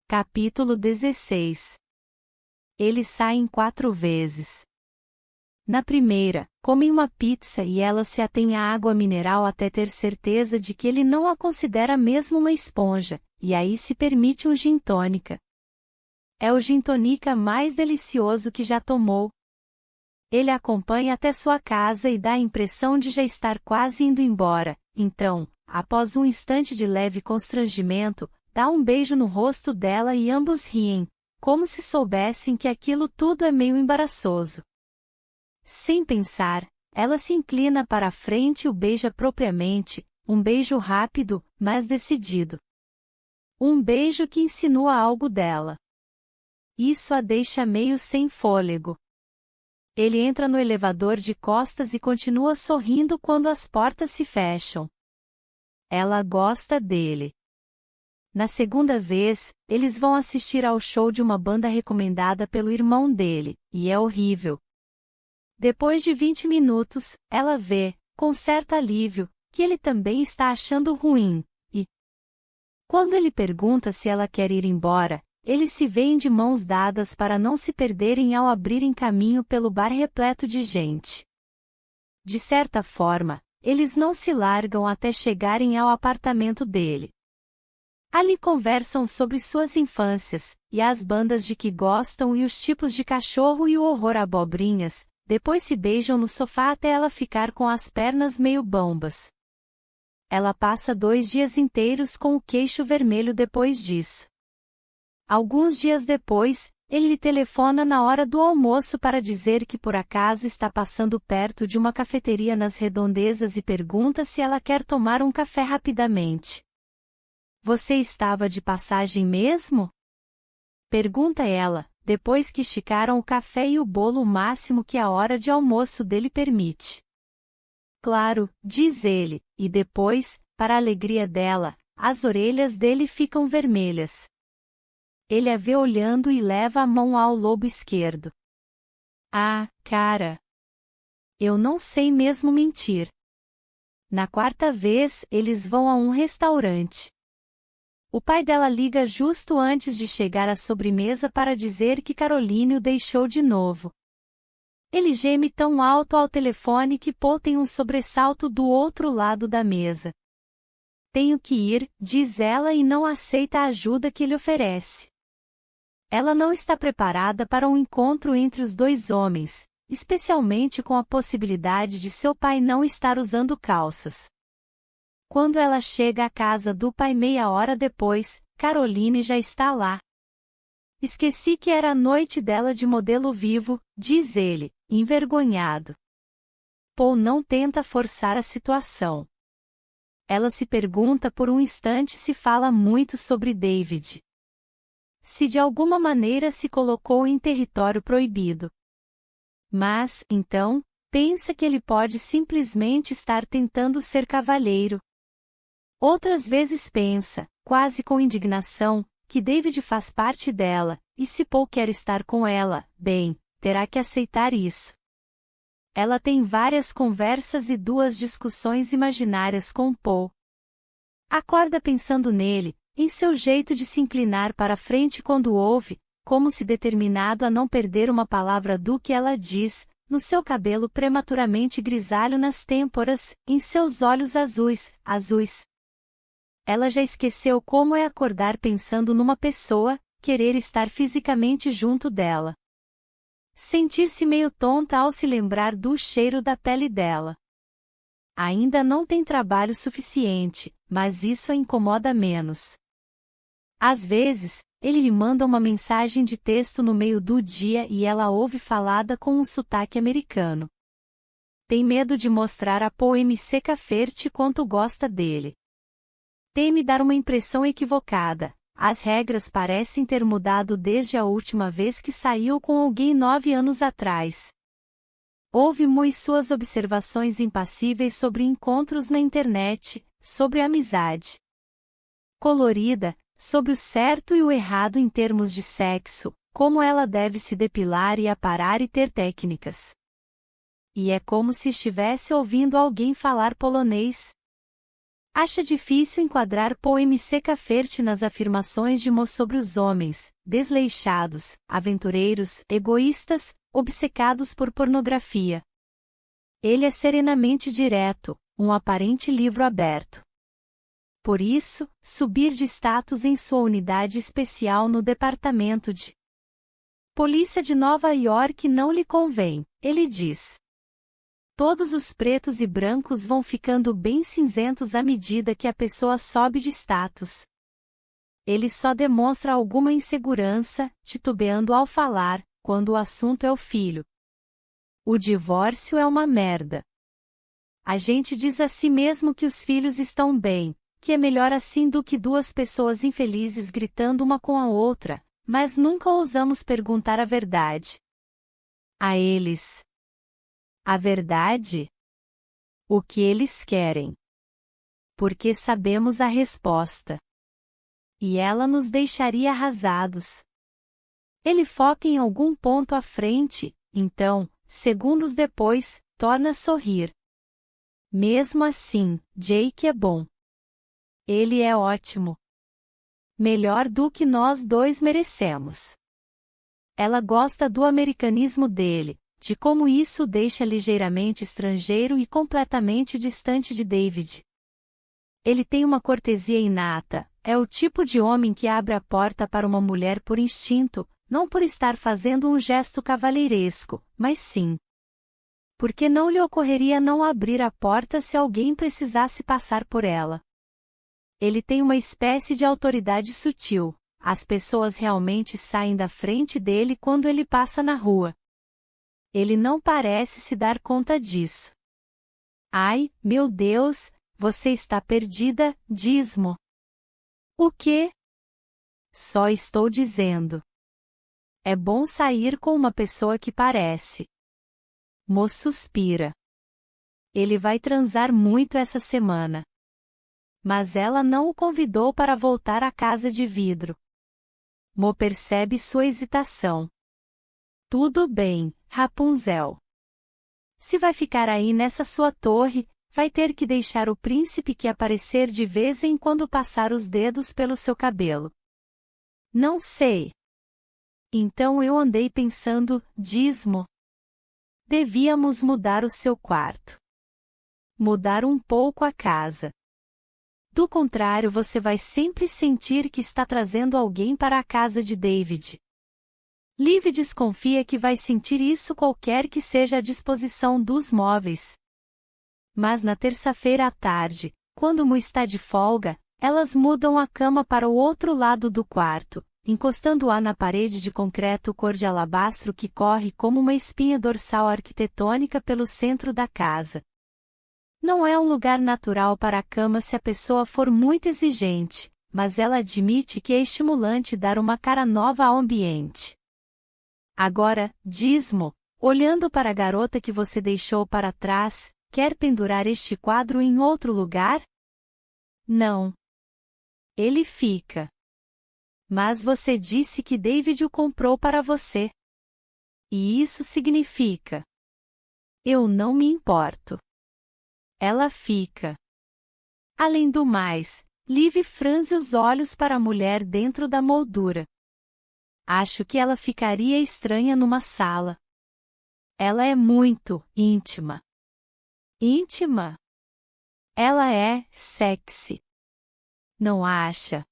Capítulo 16. Eles saem 4 vezes. Na primeira, comem uma pizza e ela se atém à água mineral até ter certeza de que ele não a considera mesmo uma esponja, e aí se permite um gin tônica. É o gin tônica mais delicioso que já tomou. Ele a acompanha até sua casa e dá a impressão de já estar quase indo embora, então, após um instante de leve constrangimento, dá um beijo no rosto dela e ambos riem, como se soubessem que aquilo tudo é meio embaraçoso. Sem pensar, ela se inclina para a frente e o beija propriamente, um beijo rápido, mas decidido. Um beijo que insinua algo dela. Isso a deixa meio sem fôlego. Ele entra no elevador de costas e continua sorrindo quando as portas se fecham. Ela gosta dele. Na segunda vez, eles vão assistir ao show de uma banda recomendada pelo irmão dele, e é horrível. Depois de 20 minutos, ela vê, com certo alívio, que ele também está achando ruim, e quando ele pergunta se ela quer ir embora, eles se veem de mãos dadas para não se perderem ao abrirem caminho pelo bar repleto de gente. De certa forma, eles não se largam até chegarem ao apartamento dele. Ali conversam sobre suas infâncias, e as bandas de que gostam e os tipos de cachorro e o horror a abobrinhas, depois se beijam no sofá até ela ficar com as pernas meio bambas. Ela passa 2 dias inteiros com o queixo vermelho depois disso. Alguns dias depois, ele lhe telefona na hora do almoço para dizer que por acaso está passando perto de uma cafeteria nas redondezas e pergunta se ela quer tomar um café rapidamente. Você estava de passagem mesmo? Pergunta ela, depois que esticaram o café e o bolo o máximo que a hora de almoço dele permite. Claro, diz ele, e depois, para a alegria dela, as orelhas dele ficam vermelhas. Ele a vê olhando e leva a mão ao lobo esquerdo. Ah, cara! Eu não sei mesmo mentir. Na 4ª vez, eles vão a um restaurante. O pai dela liga justo antes de chegar à sobremesa para dizer que Caroline o deixou de novo. Ele geme tão alto ao telefone que Paul tem um sobressalto do outro lado da mesa. Tenho que ir, diz ela e não aceita a ajuda que ele oferece. Ela não está preparada para um encontro entre os 2 homens, especialmente com a possibilidade de seu pai não estar usando calças. Quando ela chega à casa do pai meia hora depois, Caroline já está lá. Esqueci que era a noite dela de modelo vivo, diz ele, envergonhado. Paul não tenta forçar a situação. Ela se pergunta por um instante se fala muito sobre David. Se de alguma maneira se colocou em território proibido. Mas, então, pensa que ele pode simplesmente estar tentando ser cavalheiro. Outras vezes pensa, quase com indignação, que David faz parte dela, e se Paul quer estar com ela, bem, terá que aceitar isso. Ela tem várias conversas e 2 discussões imaginárias com Paul. Acorda pensando nele, em seu jeito de se inclinar para a frente quando ouve, como se determinado a não perder uma palavra do que ela diz, no seu cabelo prematuramente grisalho nas têmporas, em seus olhos azuis. Ela já esqueceu como é acordar pensando numa pessoa, querer estar fisicamente junto dela. Sentir-se meio tonta ao se lembrar do cheiro da pele dela. Ainda não tem trabalho suficiente, mas isso a incomoda menos. Às vezes, ele lhe manda uma mensagem de texto no meio do dia e ela ouve falada com um sotaque americano. Tem medo de mostrar a Paul MC Caferte quanto gosta dele. Teme dar uma impressão equivocada. As regras parecem ter mudado desde a última vez que saiu com alguém 9 anos atrás. Ouve muito suas observações impassíveis sobre encontros na internet, sobre amizade colorida, sobre o certo e o errado em termos de sexo, como ela deve se depilar e aparar e ter técnicas. E é como se estivesse ouvindo alguém falar polonês. Acha difícil enquadrar Paul M.C. Cafferty nas afirmações de Mo sobre os homens, desleixados, aventureiros, egoístas, obcecados por pornografia. Ele é serenamente direto, um aparente livro aberto. Por isso, subir de status em sua unidade especial no departamento de polícia de Nova York não lhe convém, ele diz. Todos os pretos e brancos vão ficando bem cinzentos à medida que a pessoa sobe de status. Ele só demonstra alguma insegurança, titubeando ao falar, quando o assunto é o filho. O divórcio é uma merda. A gente diz a si mesmo que os filhos estão bem, que é melhor assim do que duas pessoas infelizes gritando uma com a outra, mas nunca ousamos perguntar a verdade a eles. A verdade? O que eles querem? Porque sabemos a resposta. E ela nos deixaria arrasados. Ele foca em algum ponto à frente, então, segundos depois, torna a sorrir. Mesmo assim, Jake é bom. Ele é ótimo. Melhor do que nós dois merecemos. Ela gosta do americanismo dele, de como isso o deixa ligeiramente estrangeiro e completamente distante de David. Ele tem uma cortesia inata, é o tipo de homem que abre a porta para uma mulher por instinto, não por estar fazendo um gesto cavalheiresco, mas sim porque não lhe ocorreria não abrir a porta se alguém precisasse passar por ela. Ele tem uma espécie de autoridade sutil, as pessoas realmente saem da frente dele quando ele passa na rua. Ele não parece se dar conta disso. Ai, meu Deus, você está perdida, diz-mo. O quê? Só estou dizendo. É bom sair com uma pessoa que parece. Mo suspira. Ele vai transar muito essa semana. Mas ela não o convidou para voltar à casa de vidro. Mo percebe sua hesitação. Tudo bem, Rapunzel. Se vai ficar aí nessa sua torre, vai ter que deixar o príncipe que aparecer de vez em quando passar os dedos pelo seu cabelo. Não sei. Então eu andei pensando, diz-mo. Devíamos mudar o seu quarto. Mudar um pouco a casa. Do contrário, você vai sempre sentir que está trazendo alguém para a casa de David. Liv desconfia que vai sentir isso qualquer que seja a disposição dos móveis. Mas na terça-feira à tarde, quando Mo está de folga, elas mudam a cama para o outro lado do quarto, encostando-a na parede de concreto cor de alabastro que corre como uma espinha dorsal arquitetônica pelo centro da casa. Não é um lugar natural para a cama se a pessoa for muito exigente, mas ela admite que é estimulante dar uma cara nova ao ambiente. Agora, diz-mo, olhando para a garota que você deixou para trás, quer pendurar este quadro em outro lugar? Não. Ele fica. Mas você disse que David o comprou para você. E isso significa. Eu não me importo. Ela fica. Além do mais, Liv franze os olhos para a mulher dentro da moldura. Acho que ela ficaria estranha numa sala. Ela é muito íntima. Íntima? Ela é sexy. Não acha?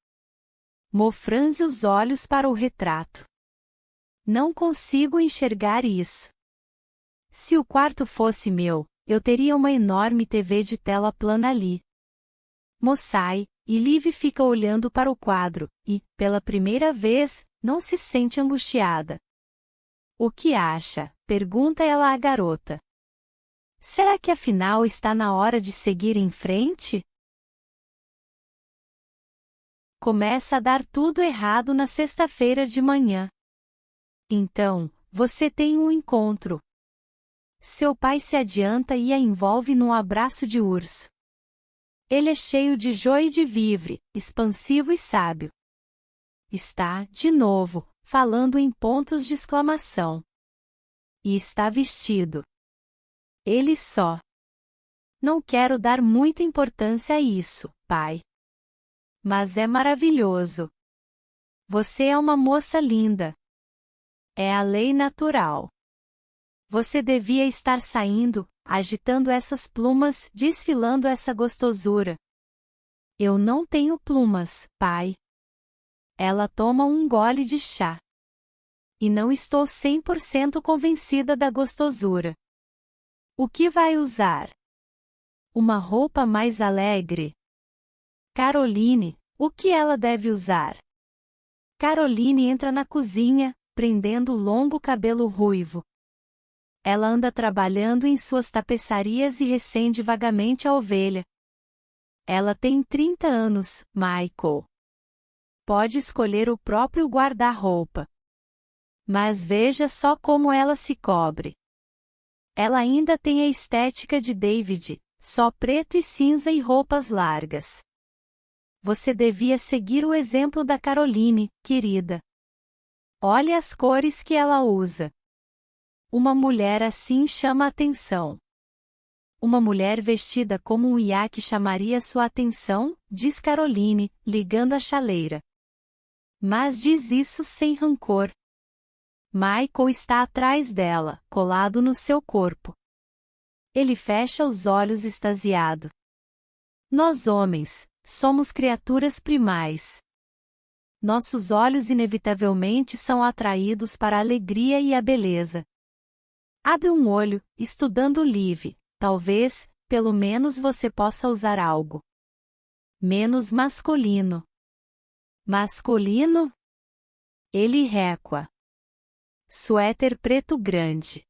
Mo franze os olhos para o retrato. Não consigo enxergar isso. Se o quarto fosse meu, eu teria uma enorme TV de tela plana ali. Mo sai, e Liv fica olhando para o quadro, e, pela primeira vez, não se sente angustiada. O que acha? Pergunta ela à garota. Será que afinal está na hora de seguir em frente? Começa a dar tudo errado na sexta-feira de manhã. Então, você tem um encontro. Seu pai se adianta e a envolve num abraço de urso. Ele é cheio de joie de vivre, expansivo e sábio. Está, de novo, falando em pontos de exclamação. E está vestido. Ele só Não quero dar muita importância a isso, pai. Mas é maravilhoso. Você é uma moça linda. É a lei natural. Você devia estar saindo, agitando essas plumas, desfilando essa gostosura. Eu não tenho plumas, pai. Ela toma um gole de chá. E não estou 100% convencida da gostosura. O que vai usar? Uma roupa mais alegre? Caroline, o que ela deve usar? Caroline entra na cozinha, prendendo o longo cabelo ruivo. Ela anda trabalhando em suas tapeçarias e recende vagamente a ovelha. Ela tem 30 anos, Michael. Pode escolher o próprio guarda-roupa. Mas veja só como ela se cobre. Ela ainda tem a estética de David, só preto e cinza e roupas largas. Você devia seguir o exemplo da Caroline, querida. Olhe as cores que ela usa. Uma mulher assim chama atenção. Uma mulher vestida como um iaque chamaria sua atenção, diz Caroline, ligando a chaleira. Mas diz isso sem rancor. Michael está atrás dela, colado no seu corpo. Ele fecha os olhos extasiado. Nós homens, somos criaturas primais. Nossos olhos inevitavelmente são atraídos para a alegria e a beleza. Abre um olho, estudando Liv, talvez, pelo menos você possa usar algo menos masculino. Masculino? Ele recua. Suéter preto grande.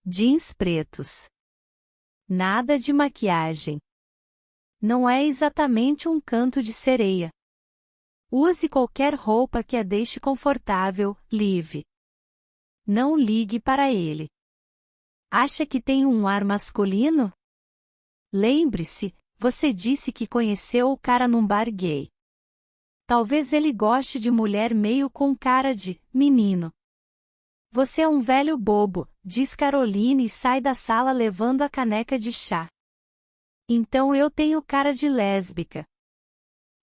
Jeans pretos. Nada de maquiagem. Não é exatamente um canto de sereia. Use qualquer roupa que a deixe confortável, Liv. Não ligue para ele. Acha que tem um ar masculino? Lembre-se, você disse que conheceu o cara num bar gay. Talvez ele goste de mulher meio com cara de menino. Você é um velho bobo, diz Caroline e sai da sala levando a caneca de chá. Então eu tenho cara de lésbica.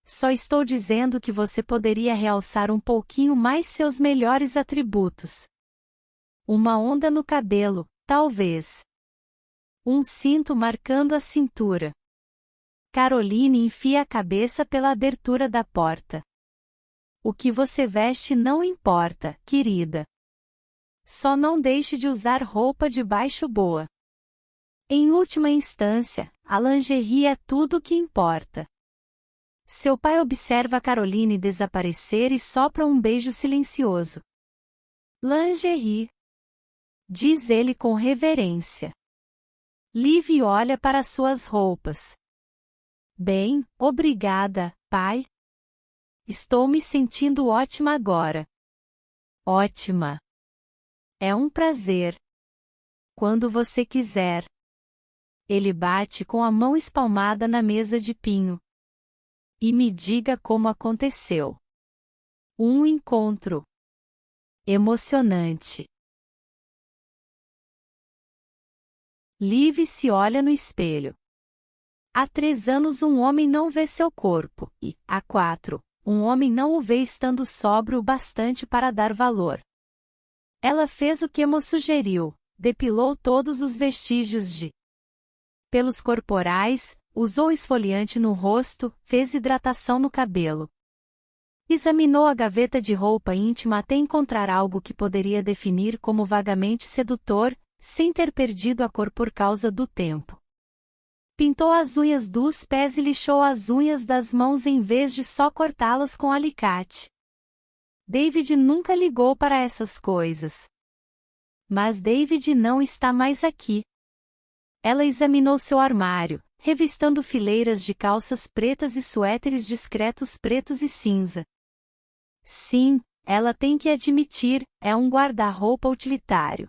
Só estou dizendo que você poderia realçar um pouquinho mais seus melhores atributos. Uma onda no cabelo, talvez. Um cinto marcando a cintura. Caroline enfia a cabeça pela abertura da porta. O que você veste não importa, querida. Só não deixe de usar roupa de baixo boa. Em última instância, a lingerie é tudo o que importa. Seu pai observa Caroline desaparecer e sopra um beijo silencioso. Lingerie, diz ele com reverência. Liv olha para suas roupas. Bem, obrigada, pai. Estou me sentindo ótima agora. Ótima. É um prazer. Quando você quiser. Ele bate com a mão espalmada na mesa de pinho. E me diga como aconteceu. Um encontro emocionante. Liv se olha no espelho. Há 3 anos um homem não vê seu corpo, e, há 4, um homem não o vê estando sóbrio o bastante para dar valor. Ela fez o que Emo sugeriu, depilou todos os vestígios de pelos corporais, usou esfoliante no rosto, fez hidratação no cabelo. Examinou a gaveta de roupa íntima até encontrar algo que poderia definir como vagamente sedutor, sem ter perdido a cor por causa do tempo. Pintou as unhas dos pés e lixou as unhas das mãos em vez de só cortá-las com alicate. David nunca ligou para essas coisas. Mas David não está mais aqui. Ela examinou seu armário, revistando fileiras de calças pretas e suéteres discretos pretos e cinza. Sim, ela tem que admitir, é um guarda-roupa utilitário.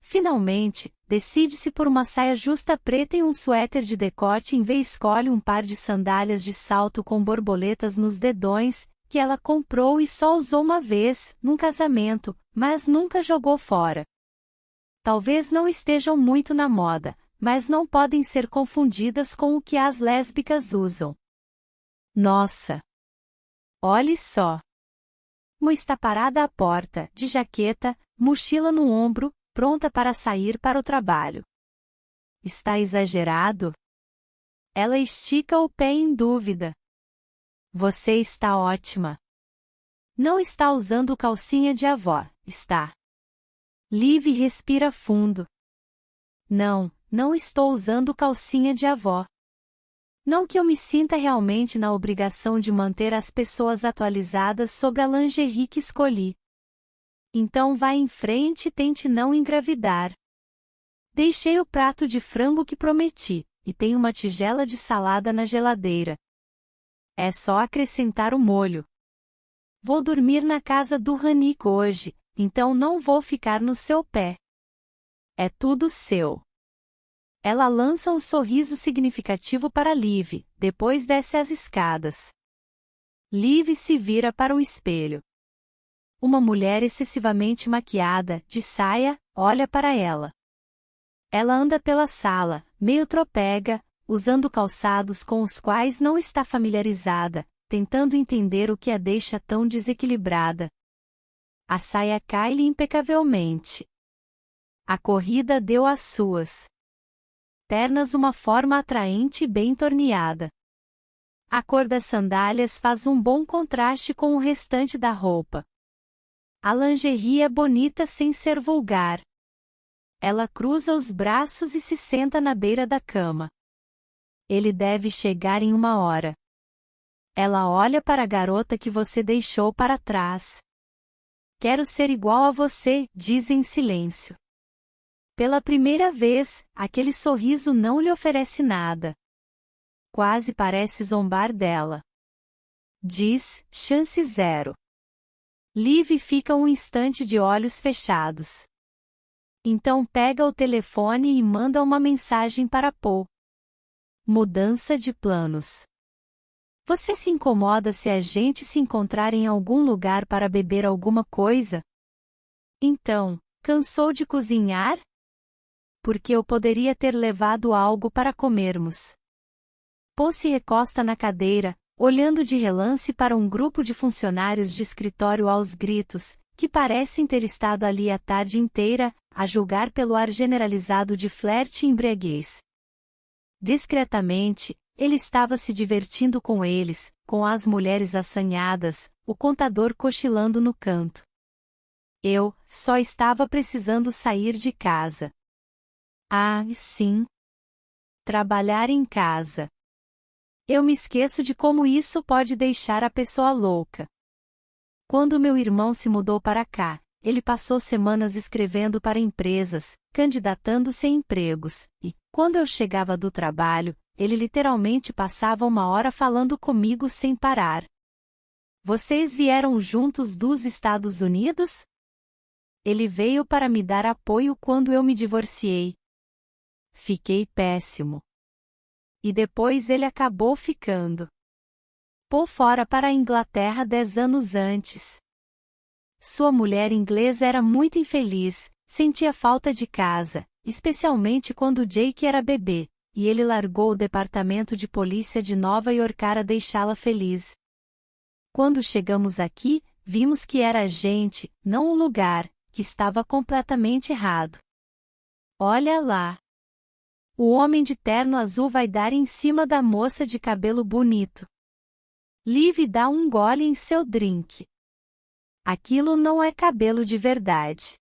Finalmente, decide-se por uma saia justa preta e um suéter de decote em vez escolhe um par de sandálias de salto com borboletas nos dedões, que ela comprou e só usou uma vez, num casamento, mas nunca jogou fora. Talvez não estejam muito na moda, mas não podem ser confundidas com o que as lésbicas usam. Nossa! Olhe só! Mo está parada à porta, de jaqueta, mochila no ombro, pronta para sair para o trabalho. Está exagerado? Ela estica o pé em dúvida. Você está ótima. Não está usando calcinha de avó, está? Liv respira fundo. Não, não estou usando calcinha de avó. Não que eu me sinta realmente na obrigação de manter as pessoas atualizadas sobre a lingerie que escolhi. Então vá em frente e tente não engravidar. Deixei o prato de frango que prometi, e tem uma tigela de salada na geladeira. É só acrescentar o molho. Vou dormir na casa do Hanik hoje, então não vou ficar no seu pé. É tudo seu. Ela lança um sorriso significativo para Liv, depois desce as escadas. Liv se vira para o espelho. Uma mulher excessivamente maquiada, de saia, olha para ela. Ela anda pela sala, meio trapega, usando calçados com os quais não está familiarizada, tentando entender o que a deixa tão desequilibrada. A saia cai-lhe impecavelmente. A corrida deu as suas pernas uma forma atraente e bem torneada. A cor das sandálias faz um bom contraste com o restante da roupa. A lingerie é bonita sem ser vulgar. Ela cruza os braços e se senta na beira da cama. Ele deve chegar em 1 hora. Ela olha para a garota que você deixou para trás. Quero ser igual a você, diz em silêncio. Pela primeira vez, aquele sorriso não lhe oferece nada. Quase parece zombar dela. Diz, chance 0. Liv fica um instante de olhos fechados. Então pega o telefone e manda uma mensagem para Paul. Mudança de planos. Você se incomoda se a gente se encontrar em algum lugar para beber alguma coisa? Então, cansou de cozinhar? Porque eu poderia ter levado algo para comermos. Paul se recosta na cadeira, olhando de relance para um grupo de funcionários de escritório aos gritos, que parecem ter estado ali a tarde inteira, a julgar pelo ar generalizado de flerte e embriaguez. Discretamente, ele estava se divertindo com eles, com as mulheres assanhadas, o contador cochilando no canto. Eu, só estava precisando sair de casa. Ah, sim. Trabalhar em casa. Eu me esqueço de como isso pode deixar a pessoa louca. Quando meu irmão se mudou para cá, ele passou semanas escrevendo para empresas, candidatando-se a empregos, e, quando eu chegava do trabalho, ele literalmente passava 1 hora falando comigo sem parar. Vocês vieram juntos dos Estados Unidos? Ele veio para me dar apoio quando eu me divorciei. Fiquei péssimo. E depois ele acabou ficando. Paul fora para a Inglaterra 10 anos antes. Sua mulher inglesa era muito infeliz, sentia falta de casa, especialmente quando Jake era bebê, e ele largou o departamento de polícia de Nova York para deixá-la feliz. Quando chegamos aqui, vimos que era a gente, não o lugar, que estava completamente errado. Olha lá. O homem de terno azul vai dar em cima da moça de cabelo bonito. Liv dá um gole em seu drink. Aquilo não é cabelo de verdade.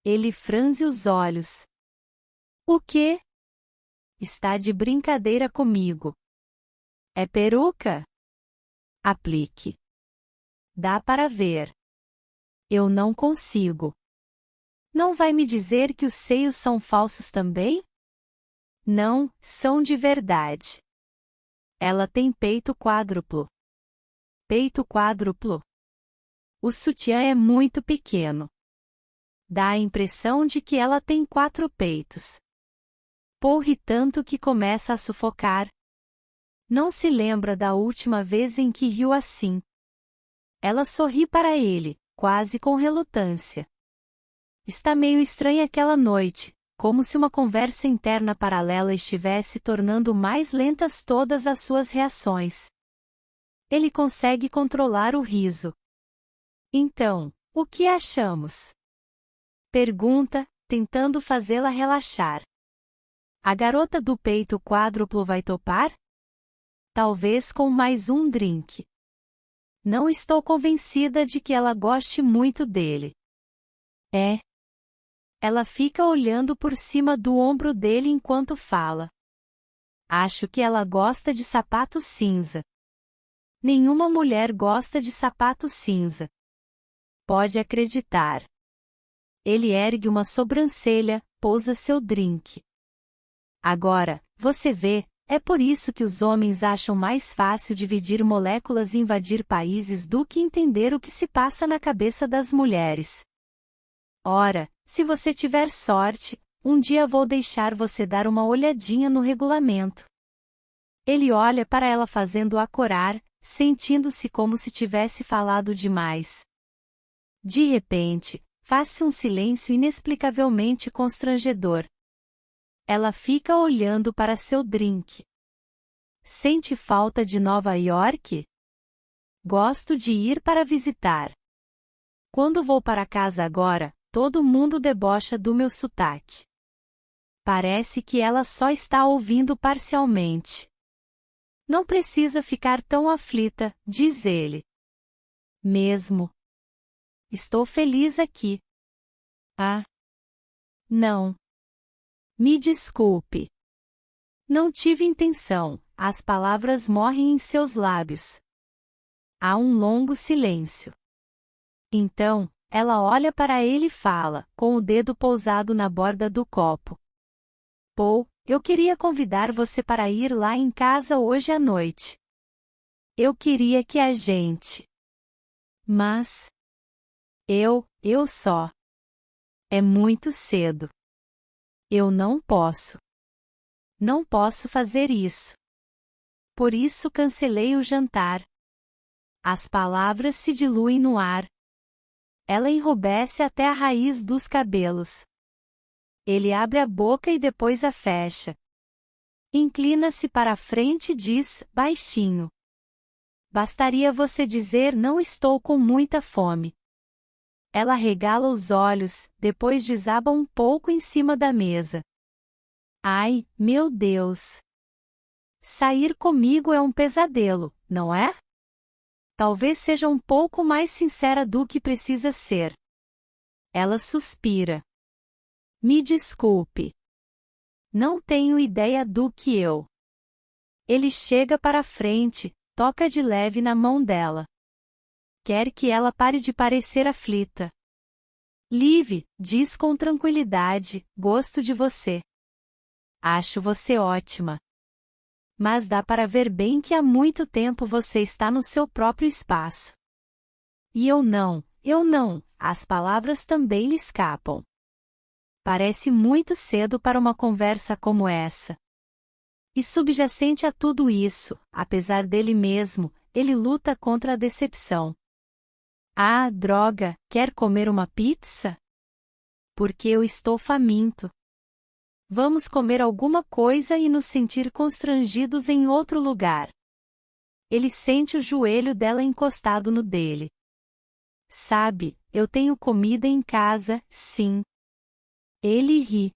Ele franze os olhos. O quê? Está de brincadeira comigo. É peruca? Aplique. Dá para ver. Eu não consigo. Não vai me dizer que os seios são falsos também? Não, são de verdade. Ela tem peito quádruplo. Peito quádruplo. O sutiã é muito pequeno. Dá a impressão de que ela tem 4 peitos. Paul ri tanto que começa a sufocar. Não se lembra da última vez em que riu assim. Ela sorri para ele, quase com relutância. Está meio estranha aquela noite, como se uma conversa interna paralela estivesse tornando mais lentas todas as suas reações. Ele consegue controlar o riso. Então, o que achamos? Pergunta, tentando fazê-la relaxar. A garota do peito quádruplo vai topar? Talvez com mais um drink. Não estou convencida de que ela goste muito dele. É. Ela fica olhando por cima do ombro dele enquanto fala. Acho que ela gosta de sapato cinza. Nenhuma mulher gosta de sapato cinza. Pode acreditar. Ele ergue uma sobrancelha, pousa seu drink. Agora, você vê, é por isso que os homens acham mais fácil dividir moléculas e invadir países do que entender o que se passa na cabeça das mulheres. Ora, se você tiver sorte, um dia vou deixar você dar uma olhadinha no regulamento. Ele olha para ela fazendo-a corar, sentindo-se como se tivesse falado demais. De repente, faz-se um silêncio inexplicavelmente constrangedor. Ela fica olhando para seu drink. Sente falta de Nova York? Gosto de ir para visitar. Quando vou para casa agora, todo mundo debocha do meu sotaque. Parece que ela só está ouvindo parcialmente. Não precisa ficar tão aflita, diz ele. Mesmo. Estou feliz aqui. Ah. Não. Me desculpe. Não tive intenção, as palavras morrem em seus lábios. Há um longo silêncio. Então, ela olha para ele e fala, com o dedo pousado na borda do copo. Paul, eu queria convidar você para ir lá em casa hoje à noite. Eu queria que a gente. Mas. Eu só. É muito cedo. Eu não posso. Não posso fazer isso. Por isso cancelei o jantar. As palavras se diluem no ar. Ela enrubesce até a raiz dos cabelos. Ele abre a boca e depois a fecha. Inclina-se para a frente e diz, baixinho. Bastaria você dizer não estou com muita fome. Ela regala os olhos, depois desaba um pouco em cima da mesa. Ai, meu Deus! Sair comigo é um pesadelo, não é? Talvez seja um pouco mais sincera do que precisa ser. Ela suspira. Me desculpe. Não tenho ideia do que eu. Ele chega para a frente, toca de leve na mão dela. Quer que ela pare de parecer aflita. Liv, diz com tranquilidade, gosto de você. Acho você ótima. Mas dá para ver bem que há muito tempo você está no seu próprio espaço. E eu não, as palavras também lhe escapam. Parece muito cedo para uma conversa como essa. E subjacente a tudo isso, apesar dele mesmo, ele luta contra a decepção. Ah, droga, quer comer uma pizza? Porque eu estou faminto. Vamos comer alguma coisa e nos sentir constrangidos em outro lugar. Ele sente o joelho dela encostado no dele. Sabe, eu tenho comida em casa, sim. Ele ri.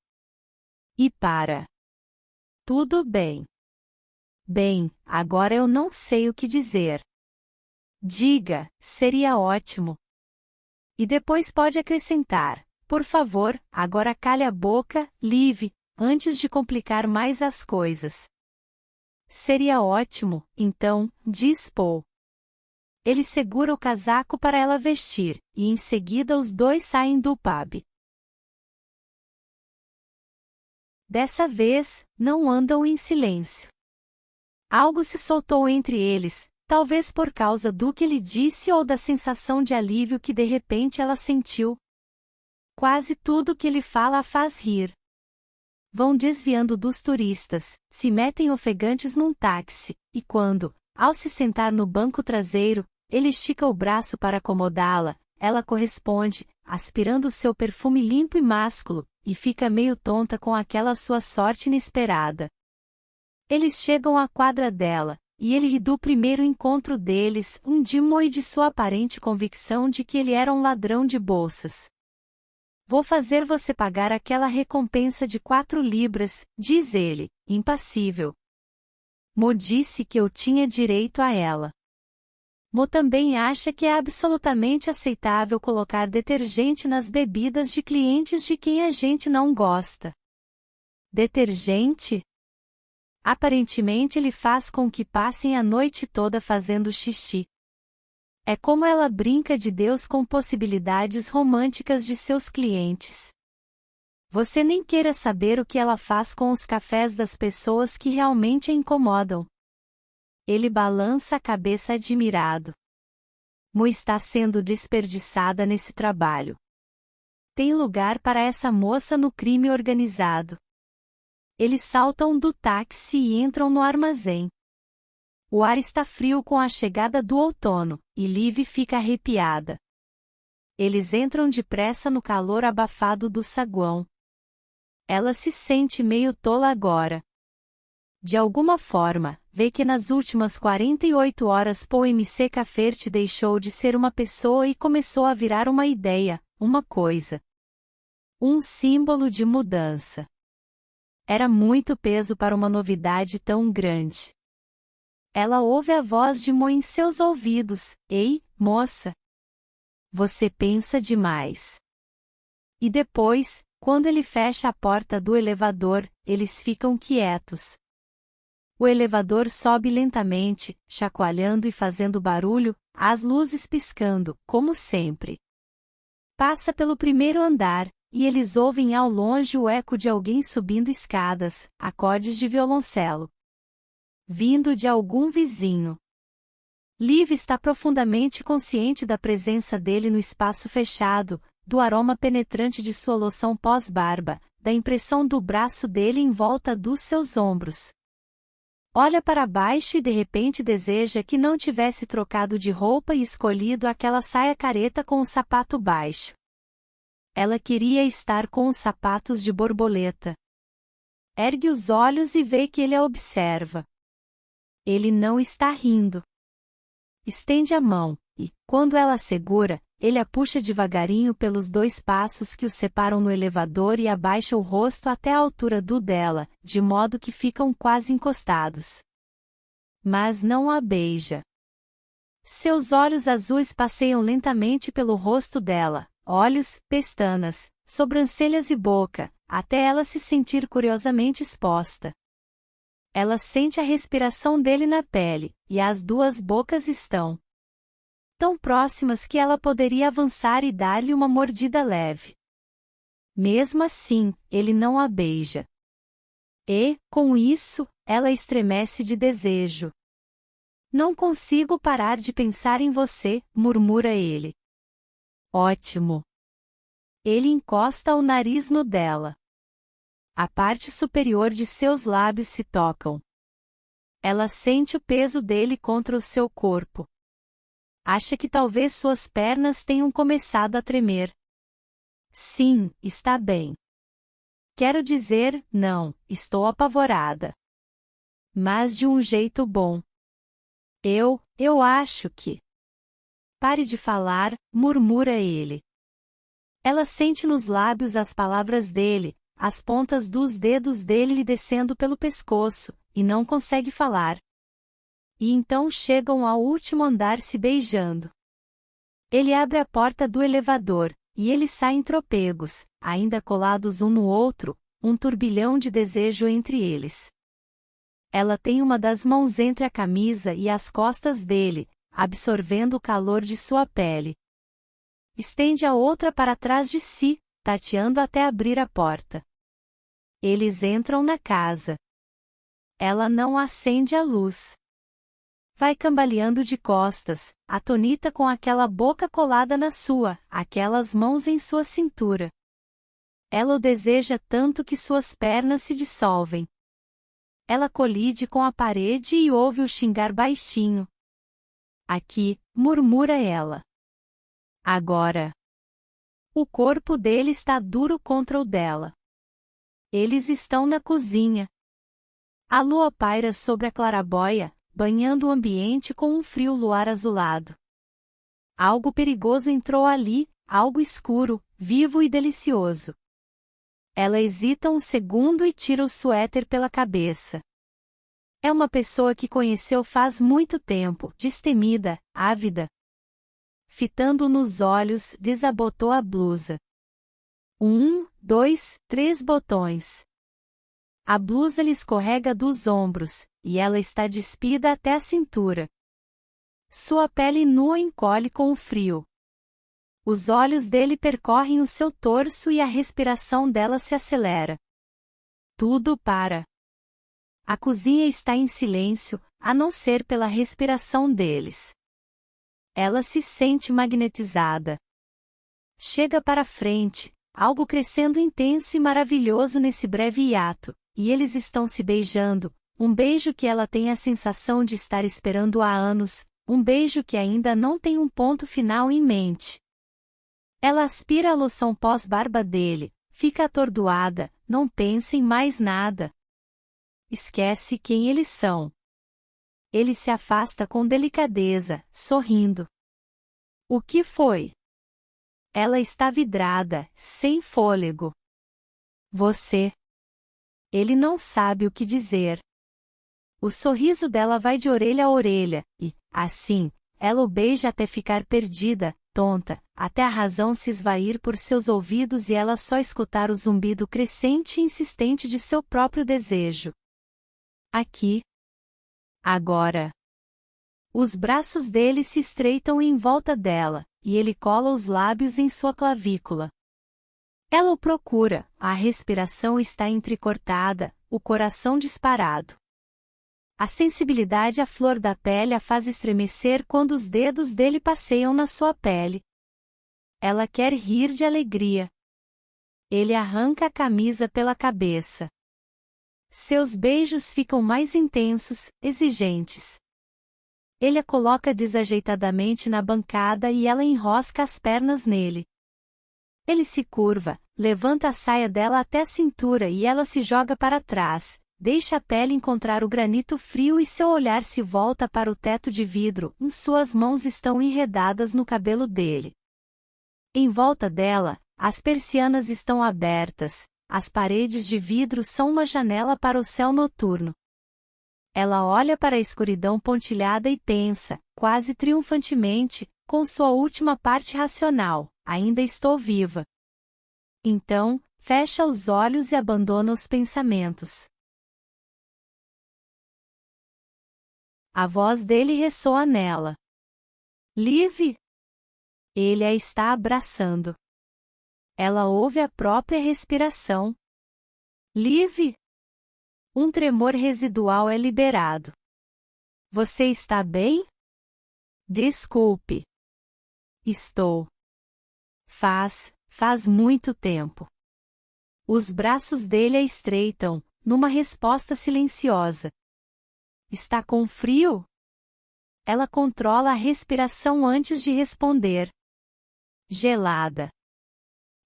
E para. Tudo bem. Bem, agora eu não sei o que dizer. Diga, seria ótimo. E depois pode acrescentar, por favor, agora cale a boca, Liv, antes de complicar mais as coisas. Seria ótimo, então, diz Paul. Ele segura o casaco para ela vestir, e em seguida os dois saem do pub. Dessa vez, não andam em silêncio. Algo se soltou entre eles, talvez por causa do que ele disse ou da sensação de alívio que de repente ela sentiu. Quase tudo que ele fala a faz rir. Vão desviando dos turistas, se metem ofegantes num táxi, e quando, ao se sentar no banco traseiro, ele estica o braço para acomodá-la, ela corresponde, aspirando seu perfume limpo e másculo, e fica meio tonta com aquela sua sorte inesperada. Eles chegam à quadra dela, e ele ri do primeiro encontro deles, e de sua aparente convicção de que ele era um ladrão de bolsas. Vou fazer você pagar aquela recompensa de 4 libras, diz ele, impassível. Mo disse que eu tinha direito a ela. Mo também acha que é absolutamente aceitável colocar detergente nas bebidas de clientes de quem a gente não gosta. Detergente? Aparentemente ele faz com que passem a noite toda fazendo xixi. É como ela brinca de Deus com possibilidades românticas de seus clientes. Você nem queira saber o que ela faz com os cafés das pessoas que realmente a incomodam. Ele balança a cabeça admirado. Mo está sendo desperdiçada nesse trabalho. Tem lugar para essa moça no crime organizado. Eles saltam do táxi e entram no armazém. O ar está frio com a chegada do outono, e Liv fica arrepiada. Eles entram depressa no calor abafado do saguão. Ela se sente meio tola agora. De alguma forma, vê que nas últimas 48 horas Paul M.C. Cafferty deixou de ser uma pessoa e começou a virar uma ideia, uma coisa. Um símbolo de mudança. Era muito peso para uma novidade tão grande. Ela ouve a voz de Mo em seus ouvidos. Ei, moça! Você pensa demais. E depois, quando ele fecha a porta do elevador, eles ficam quietos. O elevador sobe lentamente, chacoalhando e fazendo barulho, as luzes piscando, como sempre. Passa pelo primeiro andar, e eles ouvem ao longe o eco de alguém subindo escadas, acordes de violoncelo. Vindo de algum vizinho. Liv está profundamente consciente da presença dele no espaço fechado, do aroma penetrante de sua loção pós-barba, da impressão do braço dele em volta dos seus ombros. Olha para baixo e de repente deseja que não tivesse trocado de roupa e escolhido aquela saia careta com o sapato baixo. Ela queria estar com os sapatos de borboleta. Ergue os olhos e vê que ele a observa. Ele não está rindo. Estende a mão, e, quando ela a segura, ele a puxa devagarinho pelos 2 passos que os separam no elevador e abaixa o rosto até a altura do dela, de modo que ficam quase encostados. Mas não a beija. Seus olhos azuis passeiam lentamente pelo rosto dela, olhos, pestanas, sobrancelhas e boca, até ela se sentir curiosamente exposta. Ela sente a respiração dele na pele, e as 2 bocas estão tão próximas que ela poderia avançar e dar-lhe uma mordida leve. Mesmo assim, ele não a beija. E, com isso, ela estremece de desejo. Não consigo parar de pensar em você, murmura ele. Ótimo. Ele encosta o nariz no dela. A parte superior de seus lábios se tocam. Ela sente o peso dele contra o seu corpo. Acha que talvez suas pernas tenham começado a tremer. Sim, está bem. Quero dizer, não, estou apavorada. Mas de um jeito bom. Eu acho que... Pare de falar, murmura ele. Ela sente nos lábios as palavras dele, as pontas dos dedos dele lhe descendo pelo pescoço, e não consegue falar. E então chegam ao último andar se beijando. Ele abre a porta do elevador, e eles saem tropegos, ainda colados um no outro, um turbilhão de desejo entre eles. Ela tem uma das mãos entre a camisa e as costas dele, absorvendo o calor de sua pele. Estende a outra para trás de si, tateando até abrir a porta. Eles entram na casa. Ela não acende a luz. Vai cambaleando de costas, atônita com aquela boca colada na sua, aquelas mãos em sua cintura. Ela o deseja tanto que suas pernas se dissolvem. Ela colide com a parede e ouve-o xingar baixinho. Aqui, murmura ela. Agora. O corpo dele está duro contra o dela. Eles estão na cozinha. A lua paira sobre a claraboia, banhando o ambiente com um frio luar azulado. Algo perigoso entrou ali, algo escuro, vivo e delicioso. Ela hesita um segundo e tira o suéter pela cabeça. É uma pessoa que conheceu faz muito tempo, destemida, ávida. Fitando nos olhos, desabotou a blusa. 1, 2, 3 botões. A blusa lhe escorrega dos ombros, e ela está despida até a cintura. Sua pele nua encolhe com o frio. Os olhos dele percorrem o seu torso e a respiração dela se acelera. Tudo para. A cozinha está em silêncio, a não ser pela respiração deles. Ela se sente magnetizada. Chega para frente, algo crescendo intenso e maravilhoso nesse breve hiato, e eles estão se beijando, um beijo que ela tem a sensação de estar esperando há anos, um beijo que ainda não tem um ponto final em mente. Ela aspira a loção pós-barba dele, fica atordoada, não pensa em mais nada. Esquece quem eles são. Ele se afasta com delicadeza, sorrindo. O que foi? Ela está vidrada, sem fôlego. Você. Ele não sabe o que dizer. O sorriso dela vai de orelha a orelha, e, assim, ela o beija até ficar perdida, tonta, até a razão se esvair por seus ouvidos e ela só escutar o zumbido crescente e insistente de seu próprio desejo. Aqui. Agora. Os braços dele se estreitam em volta dela, e ele cola os lábios em sua clavícula. Ela o procura, a respiração está entrecortada, o coração disparado. A sensibilidade à flor da pele a faz estremecer quando os dedos dele passeiam na sua pele. Ela quer rir de alegria. Ele arranca a camisa pela cabeça. Seus beijos ficam mais intensos, exigentes. Ele a coloca desajeitadamente na bancada e ela enrosca as pernas nele. Ele se curva, levanta a saia dela até a cintura e ela se joga para trás, deixa a pele encontrar o granito frio e seu olhar se volta para o teto de vidro, suas mãos estão enredadas no cabelo dele. Em volta dela, as persianas estão abertas, as paredes de vidro são uma janela para o céu noturno. Ela olha para a escuridão pontilhada e pensa, quase triunfantemente, com sua última parte racional, ainda estou viva. Então, fecha os olhos e abandona os pensamentos. A voz dele ressoa nela. Liv? Ele a está abraçando. Ela ouve a própria respiração. Liv? Um tremor residual é liberado. Você está bem? Desculpe. Estou. Faz muito tempo. Os braços dele a estreitam, numa resposta silenciosa. Está com frio? Ela controla a respiração antes de responder. Gelada.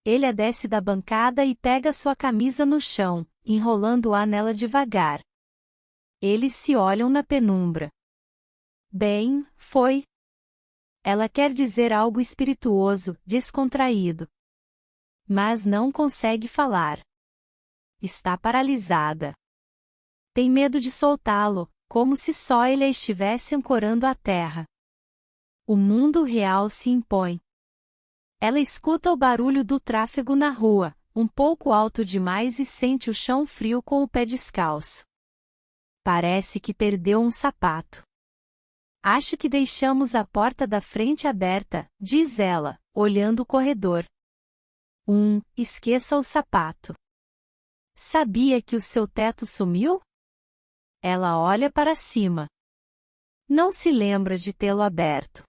Ele a desce da bancada e pega sua camisa no chão, enrolando-a nela devagar. Eles se olham na penumbra. Bem, foi. Ela quer dizer algo espirituoso, descontraído. Mas não consegue falar. Está paralisada. Tem medo de soltá-lo, como se só ele a estivesse ancorando à terra. O mundo real se impõe. Ela escuta o barulho do tráfego na rua, um pouco alto demais e sente o chão frio com o pé descalço. Parece que perdeu um sapato. Acho que deixamos a porta da frente aberta, diz ela, olhando o corredor. Esqueça o sapato. Sabia que o seu teto sumiu? Ela olha para cima. Não se lembra de tê-lo aberto.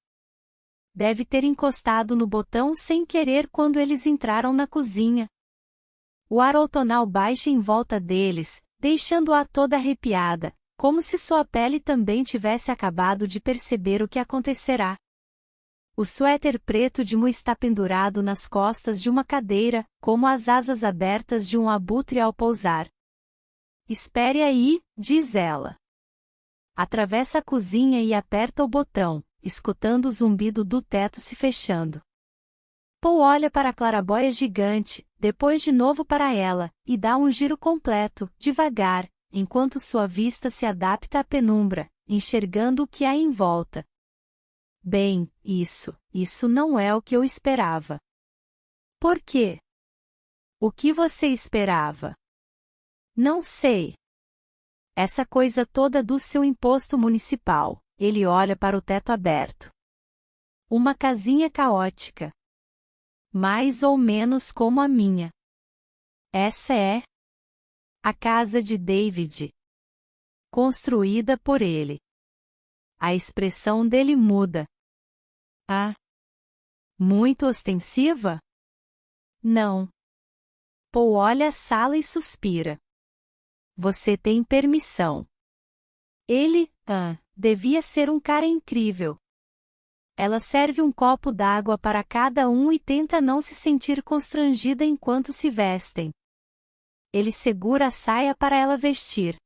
Deve ter encostado no botão sem querer quando eles entraram na cozinha. O ar outonal baixa em volta deles, deixando-a toda arrepiada, como se sua pele também tivesse acabado de perceber o que acontecerá. O suéter preto de Mu está pendurado nas costas de uma cadeira, como as asas abertas de um abutre ao pousar. Espere aí, diz ela. Atravessa a cozinha e aperta o botão, escutando o zumbido do teto se fechando. Paul olha para a clarabóia gigante, depois de novo para ela, e dá um giro completo, devagar, enquanto sua vista se adapta à penumbra, enxergando o que há em volta. Bem, isso não é o que eu esperava. Por quê? O que você esperava? Não sei. Essa coisa toda do seu imposto municipal. Ele olha para o teto aberto. Uma casinha caótica. Mais ou menos como a minha. Essa é a casa de David. Construída por ele. A expressão dele muda. Ah. Muito ostensiva? Não. Paul olha a sala e suspira. Você tem permissão. Ele, devia ser um cara incrível. Ela serve um copo d'água para cada um e tenta não se sentir constrangida enquanto se vestem. Ele segura a saia para ela vestir.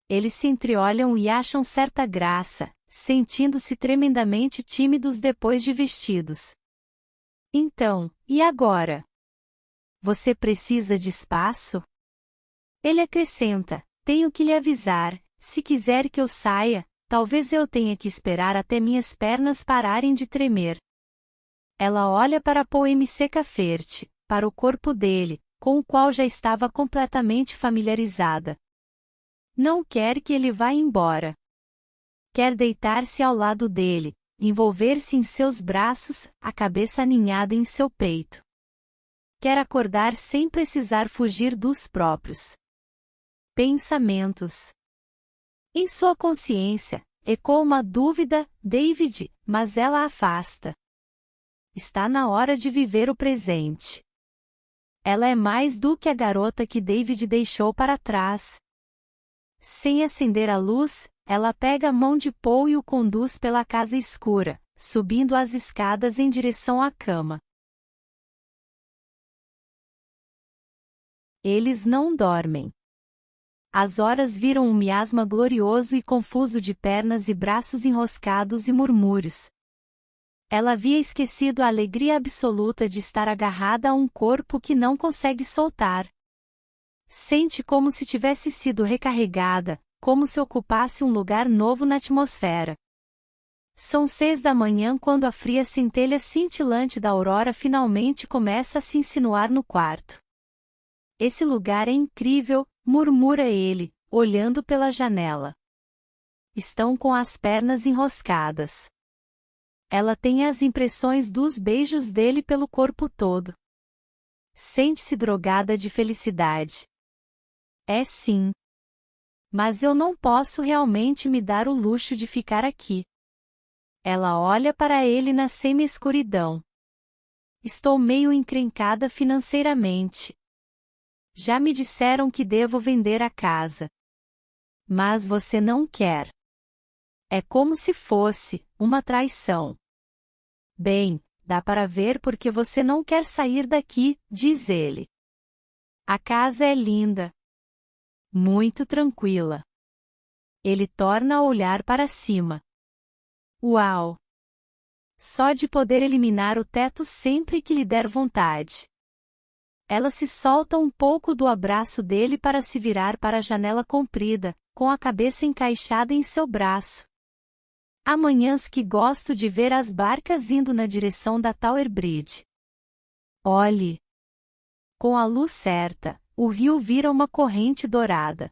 Eles se entreolham e acham certa graça, sentindo-se tremendamente tímidos depois de vestidos. Então, e agora? Você precisa de espaço? Ele acrescenta, tenho que lhe avisar, se quiser que eu saia, talvez eu tenha que esperar até minhas pernas pararem de tremer. Ela olha para Paul MC Caferte, para o corpo dele, com o qual já estava completamente familiarizada. Não quer que ele vá embora. Quer deitar-se ao lado dele, envolver-se em seus braços, a cabeça aninhada em seu peito. Quer acordar sem precisar fugir dos próprios pensamentos. Em sua consciência, ecoa uma dúvida, David, mas ela a afasta. Está na hora de viver o presente. Ela é mais do que a garota que David deixou para trás. Sem acender a luz, ela pega a mão de Paul e o conduz pela casa escura, subindo as escadas em direção à cama. Eles não dormem. As horas viram um miasma glorioso e confuso de pernas e braços enroscados e murmúrios. Ela havia esquecido a alegria absoluta de estar agarrada a um corpo que não consegue soltar. Sente como se tivesse sido recarregada, como se ocupasse um lugar novo na atmosfera. São 6 da manhã quando a fria centelha cintilante da aurora finalmente começa a se insinuar no quarto. Esse lugar é incrível, murmura ele, olhando pela janela. Estão com as pernas enroscadas. Ela tem as impressões dos beijos dele pelo corpo todo. Sente-se drogada de felicidade. É sim. Mas eu não posso realmente me dar o luxo de ficar aqui. Ela olha para ele na semi-escuridão. Estou meio encrencada financeiramente. Já me disseram que devo vender a casa. Mas você não quer. É como se fosse uma traição. Bem, dá para ver porque você não quer sair daqui, diz ele. A casa é linda. Muito tranquila. Ele torna a olhar para cima. Uau! Só de poder eliminar o teto sempre que lhe der vontade. Ela se solta um pouco do abraço dele para se virar para a janela comprida, com a cabeça encaixada em seu braço. Há manhãs que gosto de ver as barcas indo na direção da Tower Bridge. Olhe! Com a luz certa, o rio vira uma corrente dourada.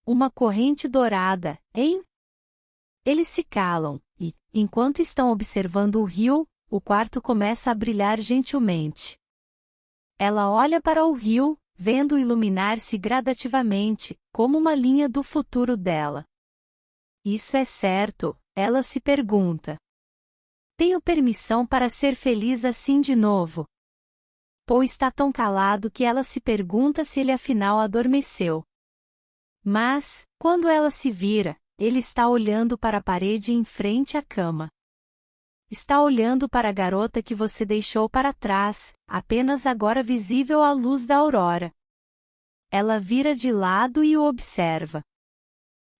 Uma corrente dourada, hein? Eles se calam, e, enquanto estão observando o rio, o quarto começa a brilhar gentilmente. Ela olha para o rio, vendo-o iluminar-se gradativamente, como uma linha do futuro dela. Isso é certo, ela se pergunta. Tenho permissão para ser feliz assim de novo? Paul está tão calado que ela se pergunta se ele afinal adormeceu. Mas, quando ela se vira, ele está olhando para a parede em frente à cama. está olhando para a garota que você deixou para trás, apenas agora visível à luz da aurora. Ela vira de lado e o observa.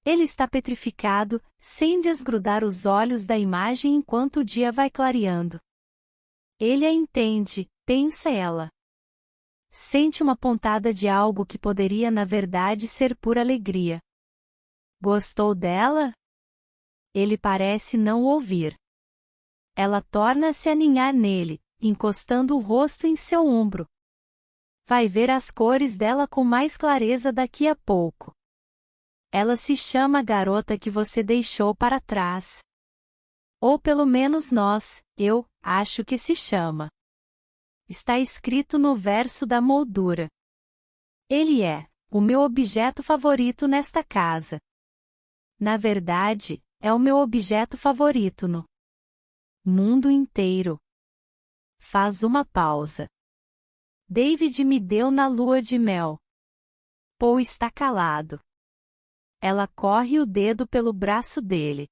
Ele está petrificado, sem desgrudar os olhos da imagem enquanto o dia vai clareando. Ele a entende, pensa ela. Sente uma pontada de algo que poderia na verdade ser pura alegria. Gostou dela? Ele parece não ouvir. Ela torna-se a ninhar nele, encostando o rosto em seu ombro. Vai ver as cores dela com mais clareza daqui a pouco. Ela se chama a garota que você deixou para trás. Ou pelo menos eu acho que se chama. Está escrito no verso da moldura. Ele é o meu objeto favorito nesta casa. Na verdade, é o meu objeto favorito no mundo inteiro. Faz uma pausa. David me deu na lua de mel. Paul está calado. Ela corre o dedo pelo braço dele.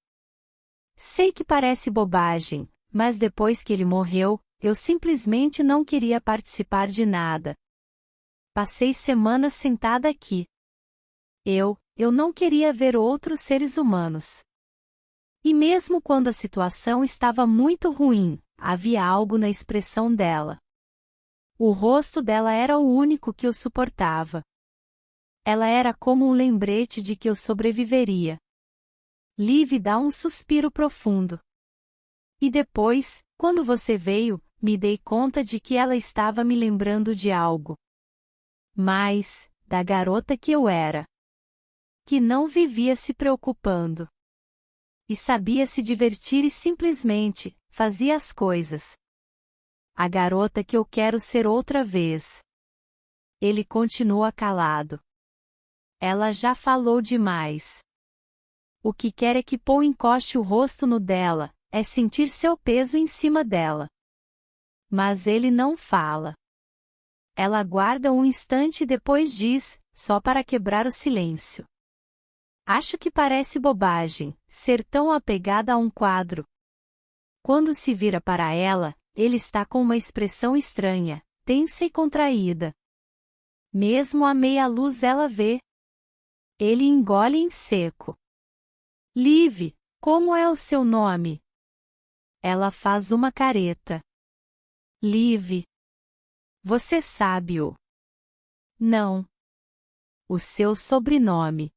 Sei que parece bobagem, mas depois que ele morreu, eu simplesmente não queria participar de nada. Passei semanas sentada aqui. Eu não queria ver outros seres humanos. E mesmo quando a situação estava muito ruim, havia algo na expressão dela. O rosto dela era o único que eu suportava. Ela era como um lembrete de que eu sobreviveria. Liv dá um suspiro profundo. E depois, quando você veio, me dei conta de que ela estava me lembrando de algo. Mas, da garota que eu era. Que não vivia se preocupando. E sabia se divertir e simplesmente fazia as coisas. A garota que eu quero ser outra vez. Ele continua calado. Ela já falou demais. O que quer é que Paul encoste o rosto no dela, é sentir seu peso em cima dela. Mas ele não fala. Ela aguarda um instante e depois diz, só para quebrar o silêncio. Acho que parece bobagem, ser tão apegada a um quadro. Quando se vira para ela, ele está com uma expressão estranha, tensa e contraída. Mesmo à meia luz ela vê. Ele engole em seco. Liv, como é o seu nome? Ela faz uma careta. Liv. Você sabe-o? Não. O seu sobrenome.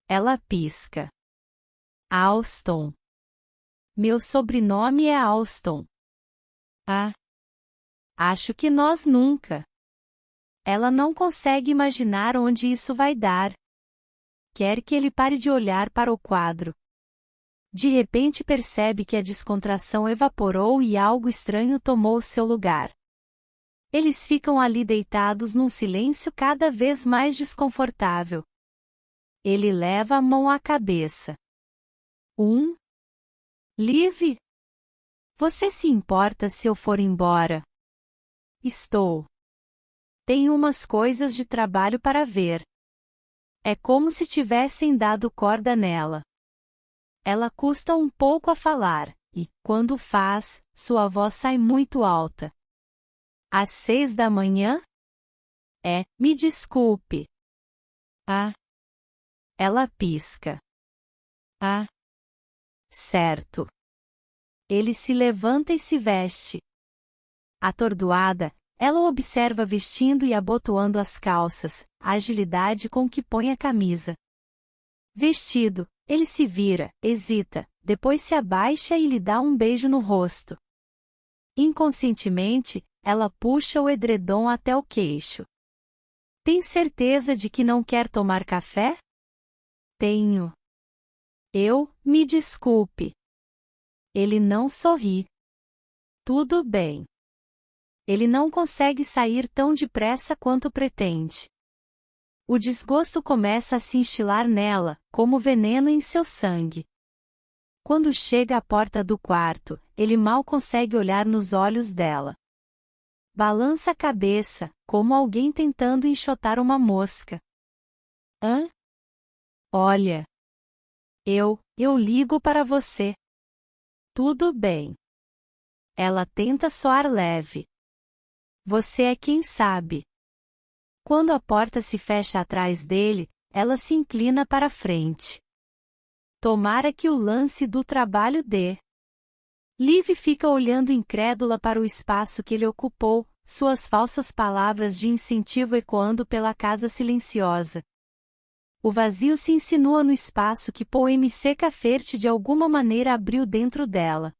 Ela pisca. Alston. Meu sobrenome é Alston. Ah. Acho que nós nunca. Ela não consegue imaginar onde isso vai dar. Quer que ele pare de olhar para o quadro. De repente percebe que a descontração evaporou e algo estranho tomou seu lugar. Eles ficam ali deitados num silêncio cada vez mais desconfortável. Ele leva a mão à cabeça. Liv? Você se importa se eu for embora? Estou. Tenho umas coisas de trabalho para ver. É como se tivessem dado corda nela. Ela custa um pouco a falar, e, quando faz, sua voz sai muito alta. Às 6 da manhã? Me desculpe. Ah. Ela pisca. Ah. Certo. Ele se levanta e se veste. Atordoada, ela o observa vestindo e abotoando as calças, a agilidade com que põe a camisa. Vestido, ele se vira, hesita, depois se abaixa e lhe dá um beijo no rosto. Inconscientemente, ela puxa o edredom até o queixo. Tem certeza de que não quer tomar café? Tenho. Me desculpe. Ele não sorri. Tudo bem. Ele não consegue sair tão depressa quanto pretende. O desgosto começa a se instilar nela, como veneno em seu sangue. Quando chega à porta do quarto, ele mal consegue olhar nos olhos dela. Balança a cabeça, como alguém tentando enxotar uma mosca. Hã? Olha. Eu ligo para você. Tudo bem. Ela tenta soar leve. Você é quem sabe. Quando a porta se fecha atrás dele, ela se inclina para frente. Tomara que o lance do trabalho dê. Liv fica olhando incrédula para o espaço que ele ocupou, suas falsas palavras de incentivo ecoando pela casa silenciosa. O vazio se insinua no espaço que Paul MC Caferte de alguma maneira abriu dentro dela.